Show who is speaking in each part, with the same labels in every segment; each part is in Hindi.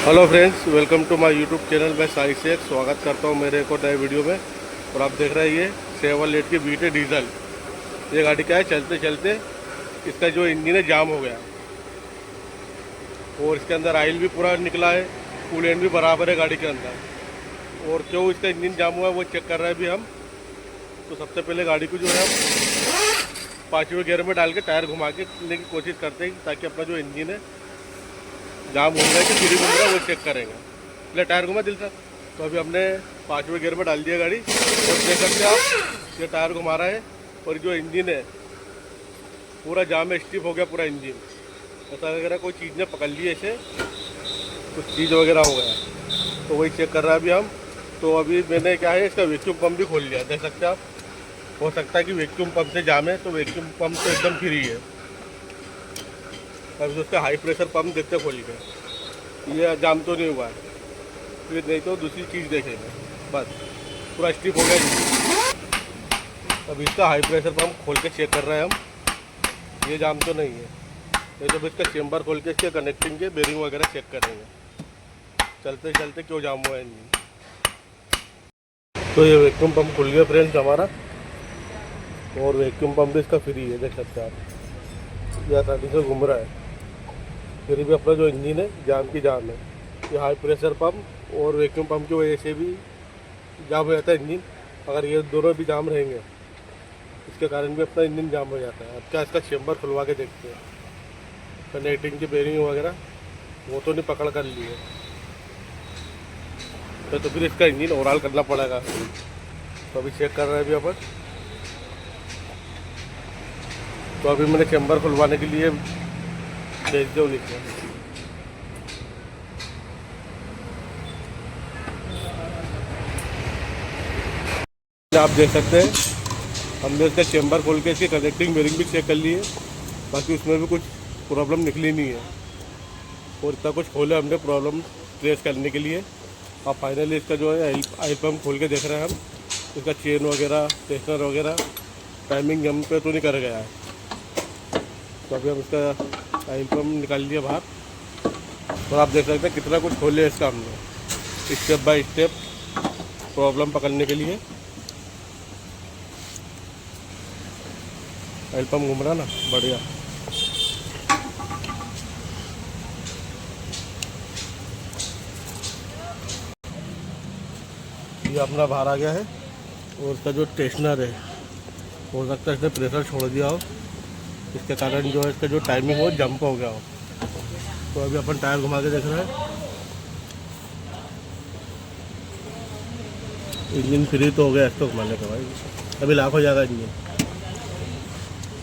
Speaker 1: Hello friends, welcome to my YouTube channel. मैं साई शेख स्वागत करता हूं मेरे एक और नए वीडियो में। और आप देख रहे हैं ये सेवरलेट की बीटे डीजल। ये गाड़ी क्या है, चलते चलते इसका जो इंजन है जाम हो गया और इसके अंदर ऑयल भी पूरा निकला है, कूलेंट भी बराबर है गाड़ी के अंदर। और क्यों इसका इंजन जाम हुआ है वो चेक कर रहे हैं अभी हम। तो सबसे पहले गाड़ी को जो है हम 5वें गियर में डाल के टायर घुमा के लेने की कोशिश करते हैं ताकि अपना जो इंजन है जाम घूम रहा है कि फ्री घूम रहा है वो चेक करेंगे। पहले टायर घुमा दिल सर। तो अभी हमने 5वें गियर में डाल दिया गाड़ी और देख सकते हैं आप ये टायर घुमा रहा है और जो इंजन है पूरा जाम में स्टिफ हो गया पूरा इंजन। ऐसा लग रहा है कोई चीज़ ने पकड़ ली, ऐसे कुछ चीज़ वगैरह हो गया, तो वही चेक कर रहा है अभी हम। तो अभी मैंने क्या है इसका वैक्यूम पंप भी खोल लिया, देख सकते हैं आप। हो सकता है कि वैक्यूम पंप से जाम है, तो वैक्यूम पंप तो एकदम फ्री है। अभी उसका हाई प्रेशर पंप देखते खोल के, ये जाम तो नहीं हुआ है, फिर नहीं तो दूसरी चीज़ देखेंगे। बस पूरा स्टिफ हो गया। अब इसका हाई प्रेशर पंप खोल के चेक कर रहे हैं हम, ये जाम तो नहीं है। नहीं तो इसका चेम्बर खोल के इसके कनेक्टिंग के बेरिंग वगैरह चेक करेंगे चलते चलते क्यों जाम हुआ है इंजन। तो ये वैक्यूम पंप खुल गया फ्रेंड्स हमारा, और वैक्यूम पंप भी इसका फ्री है, देख सकते हैं आप। ये आसानी से घूम रहा है, फिर भी अपना जो इंजन है जाम की जाम है। ये हाई प्रेशर पंप और वैक्यूम पंप की वजह से भी जाम हो जाता है इंजन। अगर ये दोनों भी जाम रहेंगे इसके कारण भी अपना इंजन जाम हो जाता है। अब क्या इसका चेम्बर खुलवा के देखते हैं, कनेक्टिंग की बेरिंग वगैरह वो तो नहीं पकड़ कर लिए, तो फिर इसका इंजन ओवरऑल करना पड़ेगा। तो अभी चेक कर रहे हैं अभी अपन। तो अभी मैंने चेम्बर खुलवाने के लिए भेज दो लिखे। आप देख सकते हैं हमने इसका चेम्बर खोल के इसकी कनेक्टिंग बेरिंग भी चेक कर ली है, बाकी उसमें भी कुछ प्रॉब्लम निकली नहीं है। और इतना कुछ खोले हमने प्रॉब्लम ट्रेस करने के लिए। अब फाइनली इसका जो है ऑयल पंप खोल के देख रहे हैं हम, इसका चेन वगैरह टेस्टर वगैरह टाइमिंग जम पे तो नहीं कर गया है। तो अभी हम इसका ऑयल पंप निकाल लिया बाहर, और आप देख सकते हैं कितना कुछ खोल लिया इसका हमने स्टेप बाय स्टेप प्रॉब्लम पकड़ने के लिए। ऑयल पंप घूम रहा ना, बढ़िया। ये अपना बाहर आ गया है, और इसका जो टेस्टनर है हो सकता है इसने प्रेशर छोड़ दिया हो, इसके कारण जो है इसका जो टाइमिंग हो जंप हो गया हो। तो अभी अपन टायर घुमा के देख रहे हैं, इंजन फ्री तो हो गया इसको घुमाने के भाई। अभी लाख हो जाएगा इंजन,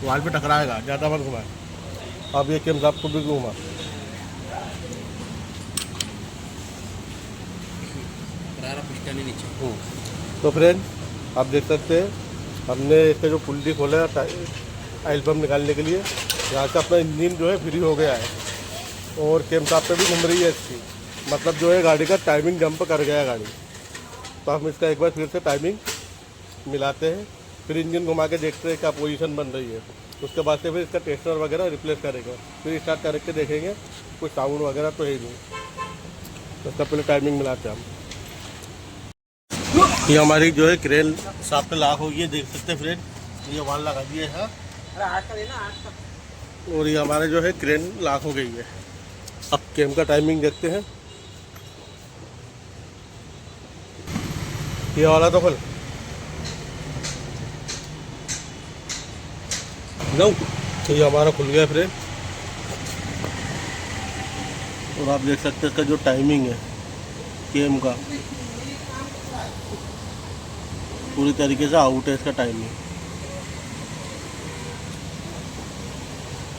Speaker 1: वाल पे टकराएगा, ज़्यादा मत घुमाए। अब ये केम साहब को भी घुमा। तो फ्रेंड आप देख सकते हैं हमने इसका जो पुल्ली खोला है ऑयल पंप निकालने के लिए, यहाँ से अपना इंजन जो है फ्री हो गया है, और केम साहब पे भी घूम रही है इसकी, मतलब जो है गाड़ी का टाइमिंग जंप कर गया है गाड़ी। तो हम इसका एक बार फिर से टाइमिंग मिलाते हैं, फिर इंजन घुमा के देखते हैं क्या पोजीशन बन रही है। उसके बाद से फिर इसका टेस्टर वगैरह रिप्लेस करेंगे, फिर स्टार्ट करके देखेंगे कुछ साउंड वगैरह तो है नहीं। तो इसका पहले टाइमिंग मिलाते हैं हम। ये हमारी जो है क्रेन साफ पे लाख हो गई है, देख सकते हैं फ्रेंड, ये वाल लगा दिए है। और ये हमारे जो है क्रेन लाख हो गई है। अब केम का टाइमिंग देखते हैं। ये वाला तो खोल जाऊँ, तो ये हमारा खुल गया फ्रेंड। और आप देख सकते हैं इसका जो टाइमिंग है केम का पूरी तरीके से आउट है इसका टाइमिंग।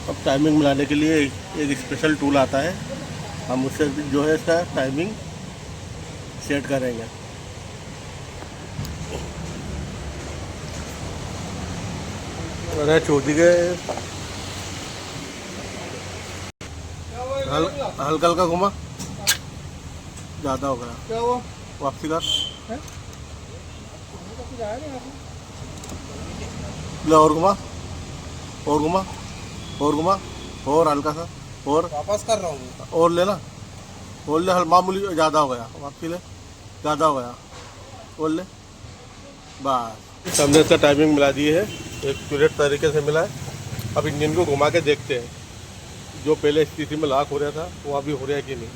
Speaker 1: अब टाइमिंग मिलाने के लिए एक स्पेशल टूल आता है, हम उससे जो है इसका टाइमिंग सेट करेंगे। अरे चौथी के हल्का हल्का घुमा, ज़्यादा हो गया, क्या हुआ वापसी कर ले, और घुमा और घुमा और घुमा और हल्का सा और
Speaker 2: वापस कर रहा हूँ
Speaker 1: और लेना। बोल ले मामूली ज़्यादा हो गया, आपके लिए ज़्यादा हो गया, बोल ले बस। हमने इसका टाइमिंग मिला दी है, एक्यूरेट तरीके से मिला है। अब इंजन को घुमा के देखते हैं, जो पहले स्थिति में लॉक हो रहा था वो अभी हो रहा है कि नहीं।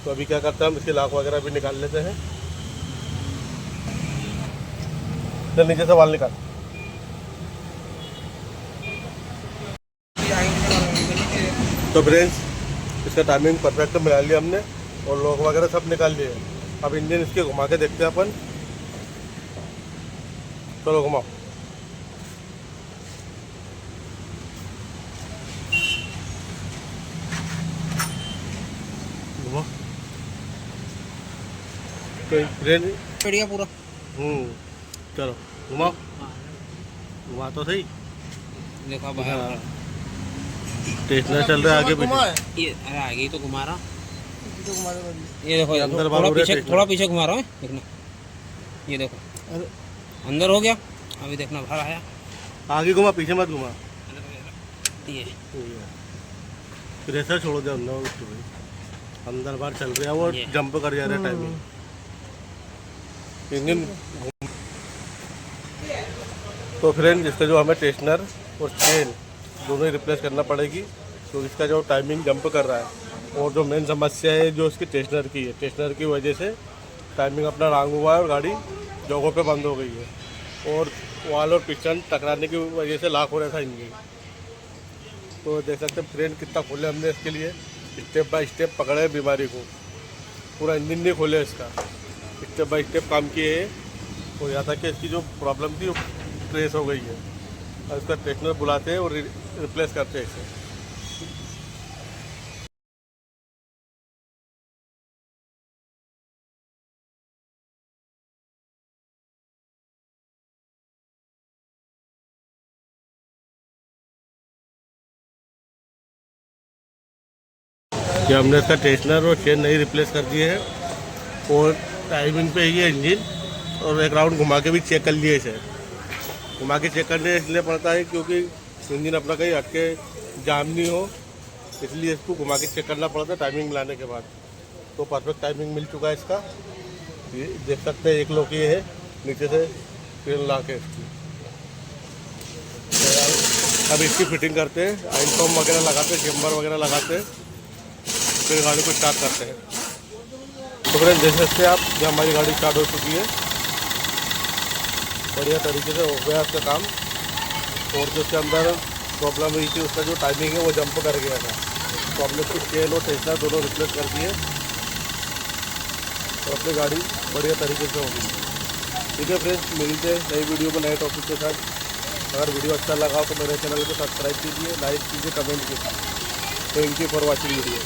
Speaker 1: तो अभी क्या करते हैं, हम इसके लॉक वगैरह भी निकाल लेते हैं। तो नीचे से वाल निकाल। तो फ्रेंड्स, इसका टाइमिंग परफेक्ट मिला लिया हमने और लॉक वगैरह सब निकाल लिए। अब इंजन इसके घुमा के देखते हैं अपन। चलो घुमाओ। घुमाओ तो फ्रेंड
Speaker 2: बढ़िया पूरा।
Speaker 1: चलो घुमाओ, घुमा तो सही।
Speaker 2: देखो बाहर
Speaker 1: टेस्टर चल रहा है आगे पीछे।
Speaker 2: ये अरे आगे ही तो घुमा रहा।
Speaker 1: तो
Speaker 2: ये देखो
Speaker 1: अंदर
Speaker 2: थोड़ा पीछे घुमा रहा हूँ, देखना। ये देखो अंदर हो गया। अभी देखना बाहर आया।
Speaker 1: आगे घुमा, पीछे मत घुमा।
Speaker 2: ये
Speaker 1: प्रेशर छोड़ दे अंदर, अंदर बाहर चल रहा है वो, जंप कर जा रहा है टाइमिंग। इंजन तो फ्रेंड, इसका जो हमें टेस्टनर और चेन दोनों ही रिप्लेस करना पड़ेगी, तो इसका जो टाइमिंग जंप कर रहा है। और जो मेन समस्या है जो इसकी टेस्टनर की है, टेस्टनर की वजह से टाइमिंग अपना रॉन्ग हुआ है और गाड़ी जगहों पे बंद हो गई है। और वाल और पिस्टन टकराने की वजह से लॉक हो रहा था इंजन। तो देख सकते हैं फ्रेंड, कितना खोले हमने इसके लिए, स्टेप बाय स्टेप पकड़े बीमारी को। पूरा इंजन नहीं खोले इसका, स्टेप बाय स्टेप काम किए हैं। और यहाँ तक कि इसकी जो प्रॉब्लम थी वो ट्रेस हो गई है। और इसका टेस्टनर बुलाते हैं और रिप्लेस करते हैं इसे। कि हमने इसका टेस्टनर और चेन नहीं रिप्लेस कर दिए हैं और टाइमिंग पे ही है इंजन। और एक राउंड घुमा के भी चेक कर लिए इसे। घुमा के चेक करने इसलिए पड़ता है क्योंकि इंजन अपना कहीं हटके जाम नहीं हो, इसलिए इसको घुमा के चेक करना पड़ता है टाइमिंग मिलाने के बाद। तो परफेक्ट टाइमिंग मिल चुका है इसका। ये देख सकते हैं, एक लोग ये है, नीचे से पिन ला के इसकी। अब इसकी फिटिंग करते हैं, आइन फॉर्म वगैरह लगाते हैं, चेम्बर वगैरह लगाते हैं, फिर गाड़ी को स्टार्ट करते हैं। तो फ्रेंड देख सकते हैं आप, जब हमारी गाड़ी स्टार्ट हो चुकी है, बढ़िया तरीके से हो गया इसका काम। और जो उसके अंदर प्रॉब्लम हुई थी, उसका जो टाइमिंग है वो जंप कर गया था। तो हमने उसकी चेन और टेस्टर दोनों रिप्लेस कर दिए और अपनी गाड़ी बढ़िया तरीके से हो गई। ठीक है फ्रेंड्स, मिलते हैं नई वीडियो में नए टॉपिक के साथ। अगर वीडियो अच्छा लगा तो मेरे चैनल को सब्सक्राइब कीजिए, लाइक कीजिए, कमेंट कीजिए। Thank you for watching video.